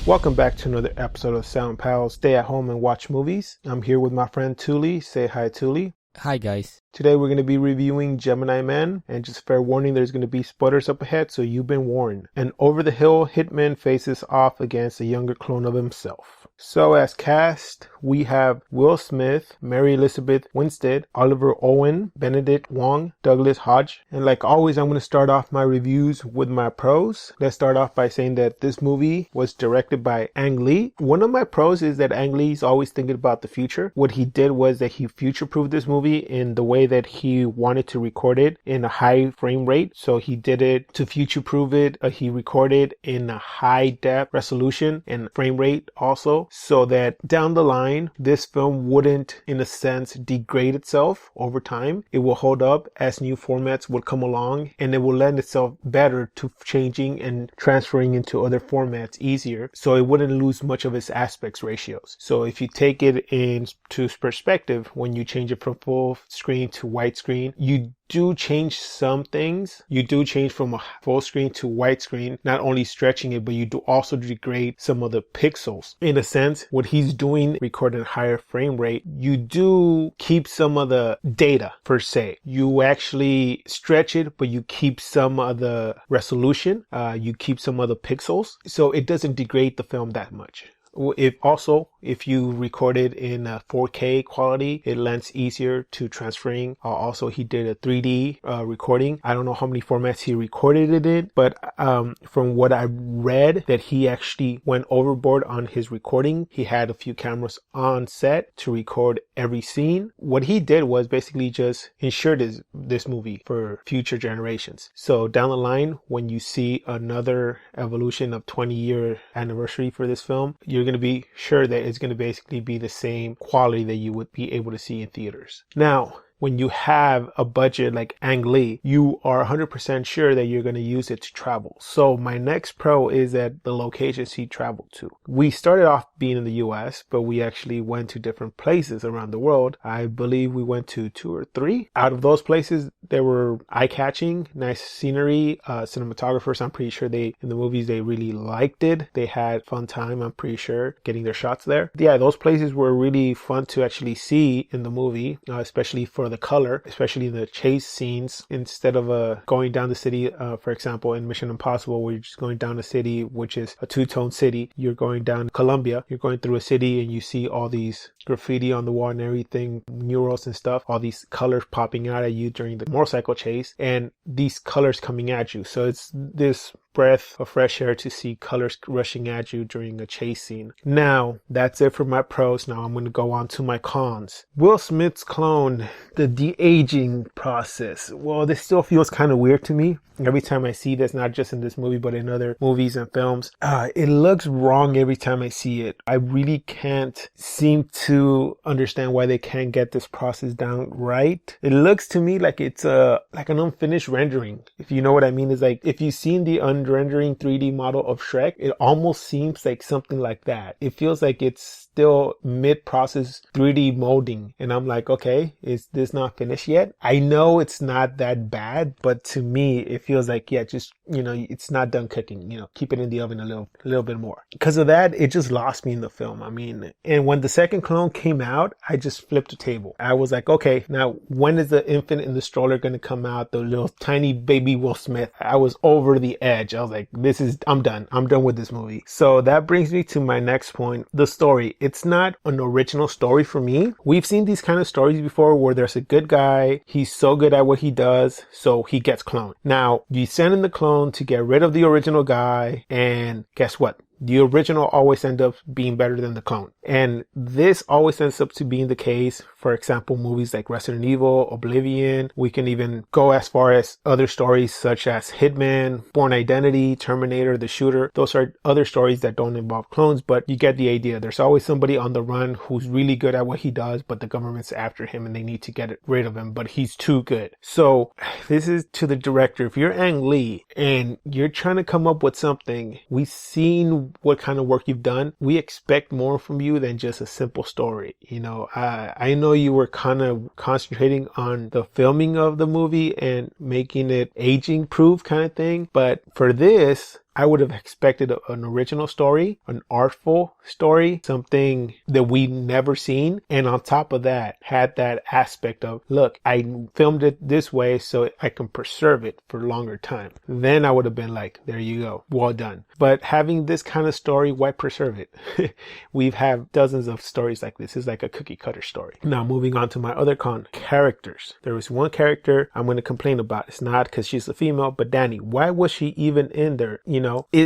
Welcome back to another episode of Sound Pals Stay at Home and Watch Movies. I'm here with my friend Touly. Say hi, Touly. Hi, guys. Today we're going to be reviewing Gemini Man, and just fair warning, there's going to be spoilers up ahead, so you've been warned. An over-the-hill hitman faces off against a younger clone of himself. So as cast, we have Will Smith, Mary Elizabeth Winstead, Oliver Owen, Benedict Wong, Douglas Hodge. And like always, I'm going to start off my reviews with my pros. Let's start off by saying that this movie was directed by Ang Lee. One of my pros is that Ang Lee's always thinking about the future. What he did was that he future-proofed this movie in the way that he wanted to record it in a high frame rate. So he did it to future-proof it. He recorded in a high depth resolution and frame rate also, so that down the line, this film wouldn't, in a sense, degrade itself over time. It will hold up as new formats would come along, and it will lend itself better to changing and transferring into other formats easier, so it wouldn't lose much of its aspect ratios. So if you take it into perspective, when you change it from full screen to widescreen, you do change some things. You do change from a full screen to widescreen, not only stretching it, but you do also degrade some of the pixels. In a sense, what he's doing, recording at higher frame rate, you do keep some of the data per se. You actually stretch it, but you keep some of the resolution. You keep some of the pixels. So it doesn't degrade the film that much. If you record it in 4K quality, it lends easier to transferring. Also, he did a 3D recording. I don't know how many formats he recorded it in, but from what I read, that he actually went overboard on his recording. He had a few cameras on set to record every scene. What he did was basically just ensure this movie for future generations. So down the line, when you see another evolution of 20-year anniversary for this film, you're going to be sure that it's going to basically be the same quality that you would be able to see in theaters. Now, when you have a budget like Ang Lee, you are 100% sure that you're going to use it to travel. So my next pro is that the locations he traveled to. We started off being in the US, but we actually went to different places around the world. I believe we went to 2 or 3. Out of those places, they were eye-catching, nice scenery, cinematographers. I'm pretty sure in the movies, they really liked it. They had fun time, I'm pretty sure, getting their shots there. Yeah, those places were really fun to actually see in the movie, especially for the color, especially in the chase scenes. Instead of going down the city, for example, in Mission Impossible, where you're just going down a city, which is a two-tone city, you're going down Colombia, you're going through a city and you see all these graffiti on the wall and everything, murals and stuff, all these colors popping out at you during the motorcycle chase, and these colors coming at you. So it's this breath of fresh air to see colors rushing at you during a chase scene. Now, that's it for my pros. Now I'm going to go on to my cons. Will Smith's clone, the de-aging process. Well, this still feels kind of weird to me. Every time I see this, not just in this movie, but in other movies and films, it looks wrong every time I see it. I really can't seem to understand why they can't get this process down right. It looks to me like it's like an unfinished rendering. If you know what I mean, is like if you've seen the rendering 3D model of Shrek, it almost seems like something like that. It feels like it's still mid-process 3D molding. And I'm like, okay, is this not finished yet? I know it's not that bad, but to me, it feels like, yeah, just, it's not done cooking, keep it in the oven a little bit more. Because of that, it just lost me in the film. I mean, and when the second clone came out, I just flipped the table. I was like, okay, now when is the infant in the stroller going to come out? The little tiny baby Will Smith. I was over the edge. I was like, I'm done. I'm done with this movie. So that brings me to my next point, the story. It's not an original story for me. We've seen these kind of stories before where there's a good guy. He's so good at what he does, so he gets cloned. Now, you send in the clone to get rid of the original guy, and guess what? The original always ends up being better than the clone. And this always ends up to being the case. For example, movies like Resident Evil, Oblivion. We can even go as far as other stories such as Hitman, Bourne Identity, Terminator, The Shooter. Those are other stories that don't involve clones, but you get the idea. There's always somebody on the run who's really good at what he does, but the government's after him and they need to get rid of him, but he's too good. So this is to the director. If you're Ang Lee and you're trying to come up with something, we've seen what kind of work you've done. We expect more from you than just a simple story. I know you were kind of concentrating on the filming of the movie and making it aging proof kind of thing, but for this, I would have expected an original story, an artful story, something that we never seen. And on top of that, had that aspect of, look, I filmed it this way so I can preserve it for a longer time. Then I would have been like, there you go, well done. But having this kind of story, why preserve it? We've had dozens of stories like this. It's like a cookie cutter story. Now moving on to my other characters. There was one character I'm going to complain about. It's not because she's a female, but Danny, why was she even in there?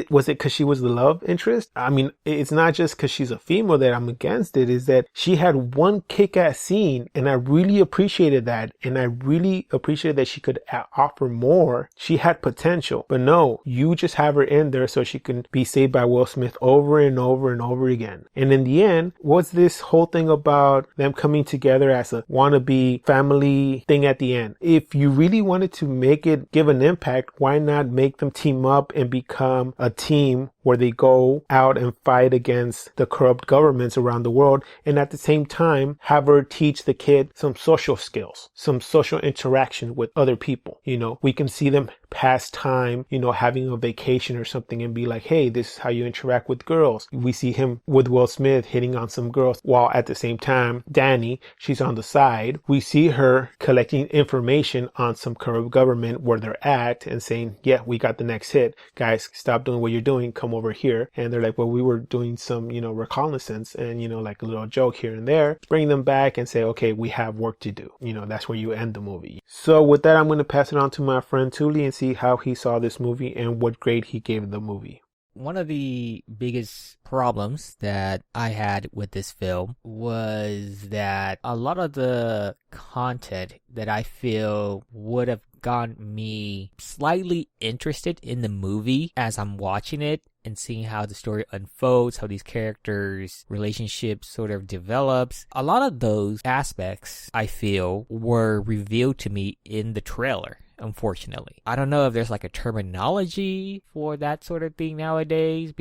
Was it because she was the love interest? I mean, it's not just because she's a female that I'm against it, is that she had one kick-ass scene and I really appreciated that. And I really appreciated that she could offer more. She had potential, but no, you just have her in there so she can be saved by Will Smith over and over and over again. And in the end, what's this whole thing about them coming together as a wannabe family thing at the end? If you really wanted to make it give an impact, why not make them team up and become a team where they go out and fight against the corrupt governments around the world, and at the same time have her teach the kid some social skills, some social interaction with other people. We can see them pass time, having a vacation or something and be like, hey, this is how you interact with girls. We see him with Will Smith hitting on some girls, while at the same time, Danny, she's on the side. We see her collecting information on some corrupt government where they're at and saying, yeah, we got the next hit. Guys, stop doing what you're doing. Come over here. And they're like, well, we were doing some, reconnaissance and, like a little joke here and there. Bring them back and say, okay, we have work to do. That's where you end the movie. So with that, I'm going to pass it on to my friend Touly and see how he saw this movie and what grade he gave the movie. One of the biggest problems that I had with this film was that a lot of the content that I feel would have gotten me slightly interested in the movie as I'm watching it and seeing how the story unfolds, how these characters' relationships sort of develops. A lot of those aspects, I feel, were revealed to me in the trailer. Unfortunately, I don't know if there's like a terminology for that sort of thing nowadays,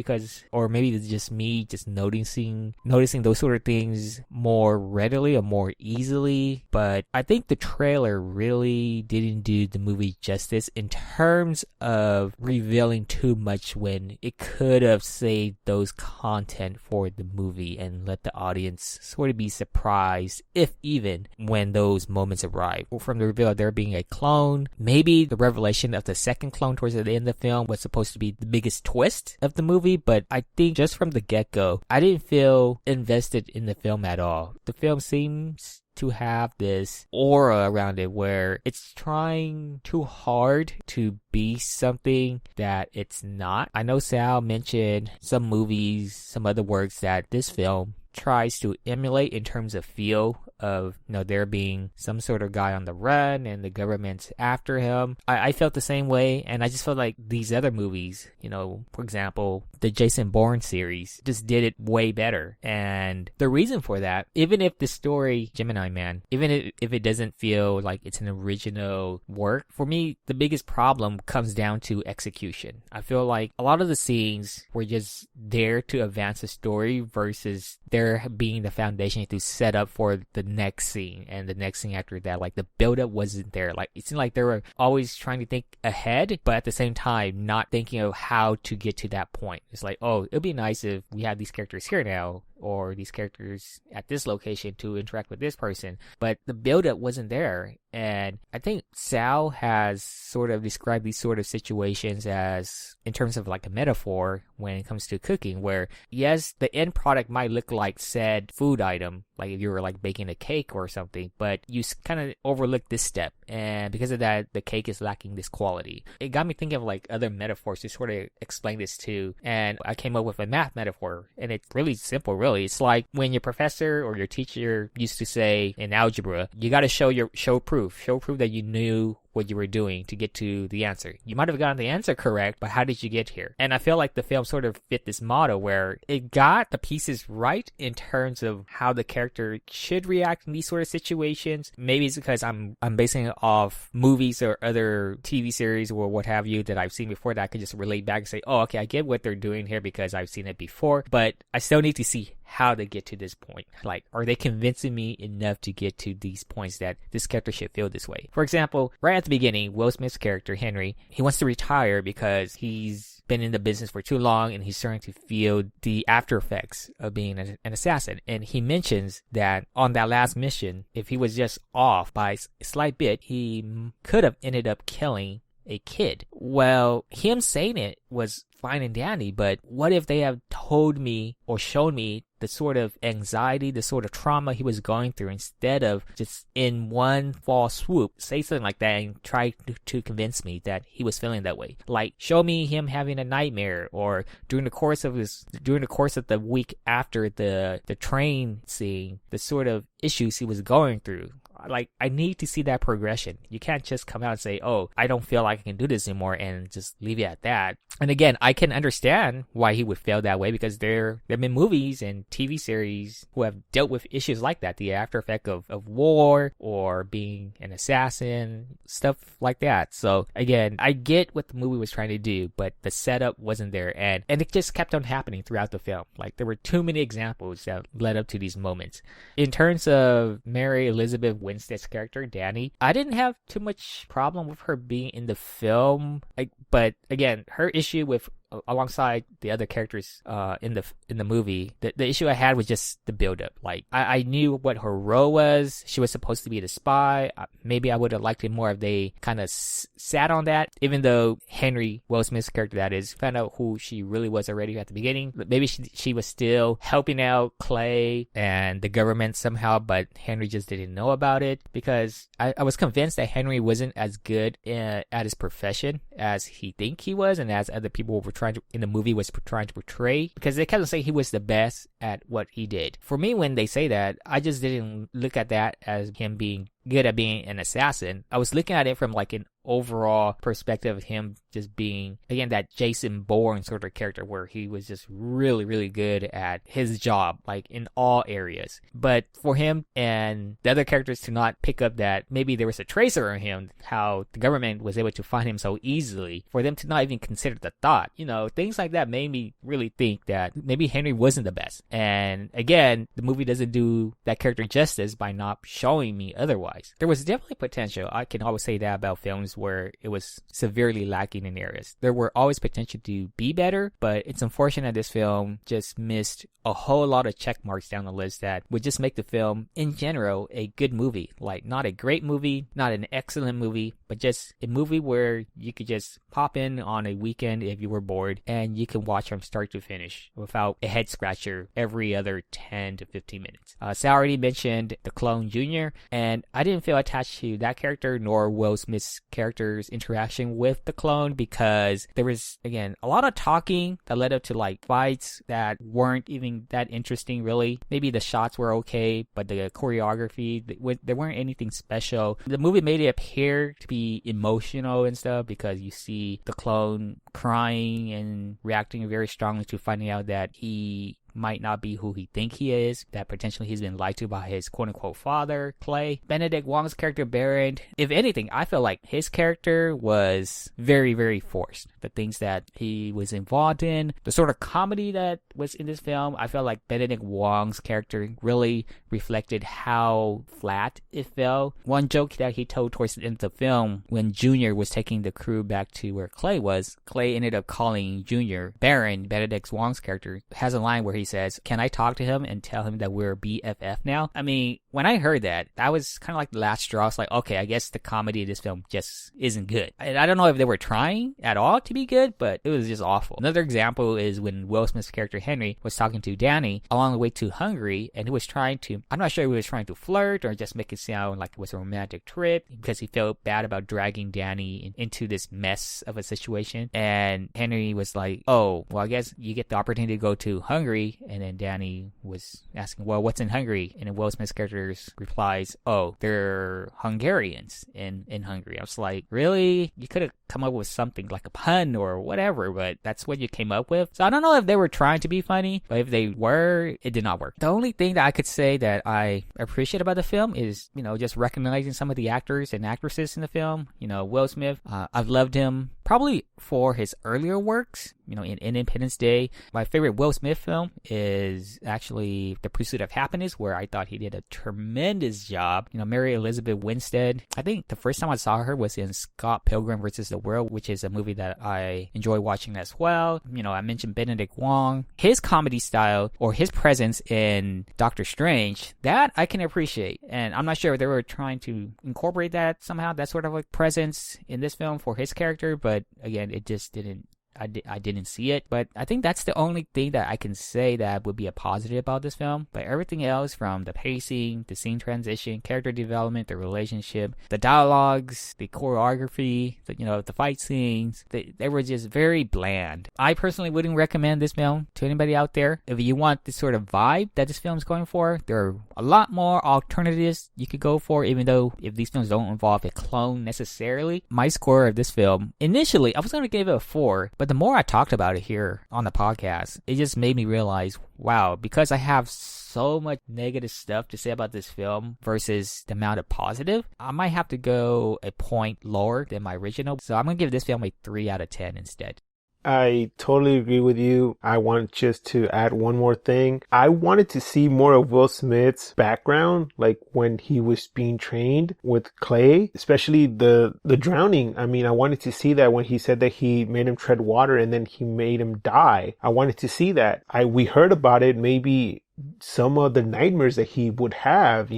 or maybe it's just me just noticing those sort of things more readily or more easily. But I think the trailer really didn't do the movie justice in terms of revealing too much when it could have saved those content for the movie and let the audience sort of be surprised, if even, when those moments arrive. From the reveal of there being a clone, maybe the revelation of the second clone towards the end of the film was supposed to be the biggest twist of the movie, but I think just from the get-go, I didn't feel invested in the film at all. The film seems to have this aura around it where it's trying too hard to be something that it's not. I know Sal mentioned some movies, some other works that this film tries to emulate in terms of feel of, there being some sort of guy on the run and the government's after him. I felt the same way, and I just felt like these other movies, for example, the Jason Bourne series just did it way better. And the reason for that, even if the story, Gemini Man, even if it doesn't feel like it's an original work, for me, the biggest problem comes down to execution. I feel like a lot of the scenes were just there to advance the story versus there being the foundation to set up for the next scene and the next scene after that. Like the buildup wasn't there. Like it seemed like they were always trying to think ahead, but at the same time not thinking of how to get to that point. It's like, oh, it'd be nice if we had these characters here now, or these characters at this location to interact with this person, but the buildup wasn't there. And I think Sal has sort of described these sort of situations as in terms of like a metaphor when it comes to cooking, where yes, the end product might look like said food item, like if you were like baking a cake or something, but you kind of overlook this step, and because of that, the cake is lacking this quality. It got me thinking of like other metaphors to sort of explain this too, and I came up with a math metaphor, and it's really simple, really. It's like when your professor or your teacher used to say in algebra, you got to show proof that you knew what you were doing to get to the answer. You might have gotten the answer correct, but how did you get here? And I feel like the film sort of fit this motto where it got the pieces right in terms of how the character should react in these sort of situations. Maybe it's because I'm basing it off movies or other TV series or what have you that I've seen before that I could just relate back and say, oh, okay, I get what they're doing here because I've seen it before, but I still need to see how they get to this point. Like, are they convincing me enough to get to these points that this character should feel this way? For example, right at the beginning, Will Smith's character, Henry, he wants to retire because he's been in the business for too long and he's starting to feel the after effects of being an assassin. And he mentions that on that last mission, if he was just off by a slight bit, he could have ended up killing a kid. Well, him saying it was fine and dandy, but what if they have told me or shown me the sort of anxiety, the sort of trauma he was going through, instead of just in one fall swoop say something like that and try to convince me that he was feeling that way? Like, show me him having a nightmare, or during the course of the week after the train scene, the sort of issues he was going through. Like, I need to see that progression. You can't just come out and say, oh, I don't feel like I can do this anymore, and just leave it at that. And again, I can understand why he would feel that way, because there have been movies and TV series who have dealt with issues like that, the after effect of war or being an assassin, stuff like that. So again, I get what the movie was trying to do, but the setup wasn't there, and it just kept on happening throughout the film. Like, there were too many examples that led up to these moments. In terms of Mary Elizabeth Winstead's character, Danny, I didn't have too much problem with her being in the film, but again, her issue with alongside the other characters in the movie, the issue I had was just the build-up. Like, I knew what her role was. She was supposed to be the spy. Maybe I would have liked it more if they kind of sat on that, even though Henry, Will Smith's character that is, found out who she really was already at the beginning. Maybe she was still helping out Clay and the government somehow, but Henry just didn't know about it, because I was convinced that Henry wasn't as good at his profession as he think he was, and as other people were trying to portray, because they kind of say he was the best at what he did. For me, when they say that, I just didn't look at that as him being good at being an assassin. I was looking at it from like an overall perspective of him just being, again, that Jason Bourne sort of character, where he was just really, really good at his job, like in all areas. But for him and the other characters to not pick up that maybe there was a tracer on him, how the government was able to find him so easily, for them to not even consider the thought, things like that made me really think that maybe Henry wasn't the best. And again, the movie doesn't do that character justice by not showing me otherwise. There was definitely potential. I can always say that about films where it was severely lacking in areas. There were always potential to be better, but it's unfortunate this film just missed a whole lot of check marks down the list that would just make the film, in general, a good movie. Like, not a great movie, not an excellent movie, but just a movie where you could just pop in on a weekend if you were bored, and you can watch from start to finish without a head scratcher every other 10 to 15 minutes. Sal already mentioned the clone Junior, and I didn't feel attached to that character nor Will Smith's character's interaction with the clone, because there was, again, a lot of talking that led up to like fights that weren't even that interesting, really. Maybe the shots were okay, but the choreography, there weren't anything special. The movie made it appear to be emotional and stuff, because you see the clone crying and reacting very strongly to finding out that he might not be who he think he is, that potentially he's been lied to by his quote-unquote father, Clay. Benedict Wong's character, Baron, if anything, I feel like his character was very, very forced. The things that he was involved in, the sort of comedy that was in this film, I felt like Benedict Wong's character really reflected how flat it felt. One joke that he told towards the end of the film, when Junior was taking the crew back to where Clay was, Clay ended up calling Junior Baron. Benedict Wong's character has a line where he says, "Can I talk to him and tell him that we're BFF now?" I mean, when I heard that, that was kind of like the last straw. It's like, okay, I guess the comedy of this film just isn't good. And I don't know if they were trying at all to be good, but it was just awful. Another example is when Will Smith's character Henry was talking to Danny along the way to Hungary, and he was trying to, I'm not sure if he was trying to flirt or just make it sound like it was a romantic trip, because he felt bad about dragging Danny into this mess of a situation. And Henry was like, oh, well, I guess you get the opportunity to go to Hungary. And then Danny was asking, well, what's in Hungary? And then Will Smith's character replies, oh, they're Hungarians in Hungary. I was like, really? You could have come up with something like a pun or whatever, but that's what you came up with. So I don't know if they were trying to be funny, but if they were, it did not work. The only thing that I could say that I appreciate about the film is, just recognizing some of the actors and actresses in the film. Will Smith, I've loved him probably for his earlier works, in Independence Day. My favorite Will Smith film is actually The Pursuit of Happiness, where I thought he did a tremendous job. Mary Elizabeth Winstead, I think the first time I saw her was in Scott Pilgrim vs. the World, which is a movie that I enjoy watching as well. I mentioned Benedict Wong. His comedy style, or his presence in Doctor Strange, that I can appreciate. And I'm not sure if they were trying to incorporate that somehow, that sort of like presence in this film for his character, but again, it just didn't. I didn't see it, but I think that's the only thing that I can say that would be a positive about this film. But everything else, from the pacing, the scene transition, character development, the relationship, the dialogues, the choreography, the fight scenes, they were just very bland. I personally wouldn't recommend this film to anybody out there. If you want this sort of vibe that this film is going for, there are a lot more alternatives you could go for, even though if these films don't involve a clone necessarily. My score of this film, initially, I was going to give it a 4, but the more I talked about it here on the podcast, it just made me realize, wow, because I have so much negative stuff to say about this film versus the amount of positive, I might have to go a point lower than my original. So I'm going to give this film a 3 out of 10 instead. I totally agree with you. I want just to add one more thing. I wanted to see more of Will Smith's background, like when he was being trained with Clay, especially the drowning. I mean, I wanted to see that when he said that he made him tread water and then he made him die. I wanted to see that. We heard about it, maybe some of the nightmares that he would have,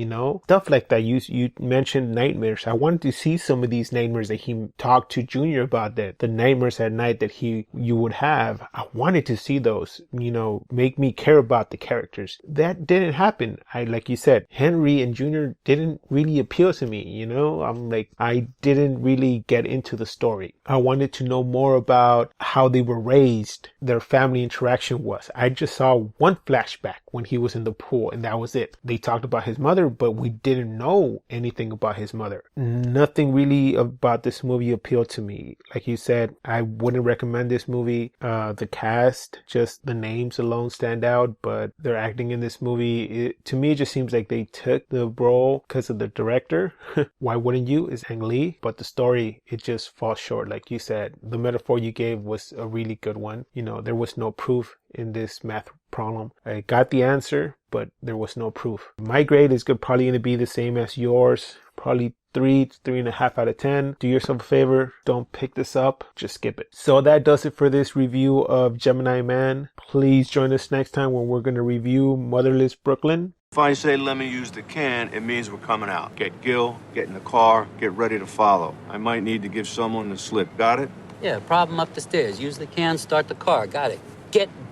stuff like that. You mentioned nightmares. I wanted to see some of these nightmares that he talked to Junior about, that the nightmares at night that you would have. I wanted to see those, make me care about the characters. That didn't happen. Like you said, Henry and Junior didn't really appeal to me, I'm like, I didn't really get into the story. I wanted to know more about how they were raised, their family interaction was. I just saw one flashback when he was in the pool, and that was it. They talked about his mother, but we didn't know anything about his mother. Nothing really about this movie appealed to me. Like you said, I wouldn't recommend this movie. The cast, just the names alone stand out, but their acting in this movie, to me, it just seems like they took the role because of the director. Why wouldn't you? Is Ang Lee. But the story, it just falls short. Like you said, the metaphor you gave was a really good one. There was no proof in this math problem. I got the answer, but there was no proof. My grade is probably going to be the same as yours. Probably 3.5 out of 10. Do yourself a favor. Don't pick this up. Just skip it. So that does it for this review of Gemini Man. Please join us next time when we're going to review Motherless Brooklyn. If I say let me use the can, it means we're coming out. Get Gil, get in the car, get ready to follow. I might need to give someone the slip. Got it? Yeah, problem up the stairs. Use the can, start the car. Got it.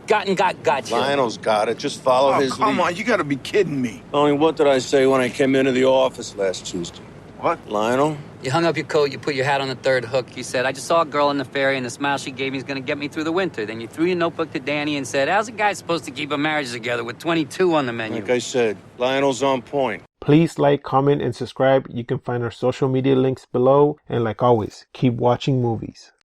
Got you. Lionel's got it. Just follow his lead. Come on, you gotta be kidding me. Only what did I say when I came into the office last Tuesday? What? Lionel? You hung up your coat, you put your hat on the third hook. You said, I just saw a girl in the ferry and the smile she gave me is gonna get me through the winter. Then you threw your notebook to Danny and said, how's a guy supposed to keep a marriage together with 22 on the menu? Like I said, Lionel's on point. Please like, comment, and subscribe. You can find our social media links below. And like always, keep watching movies.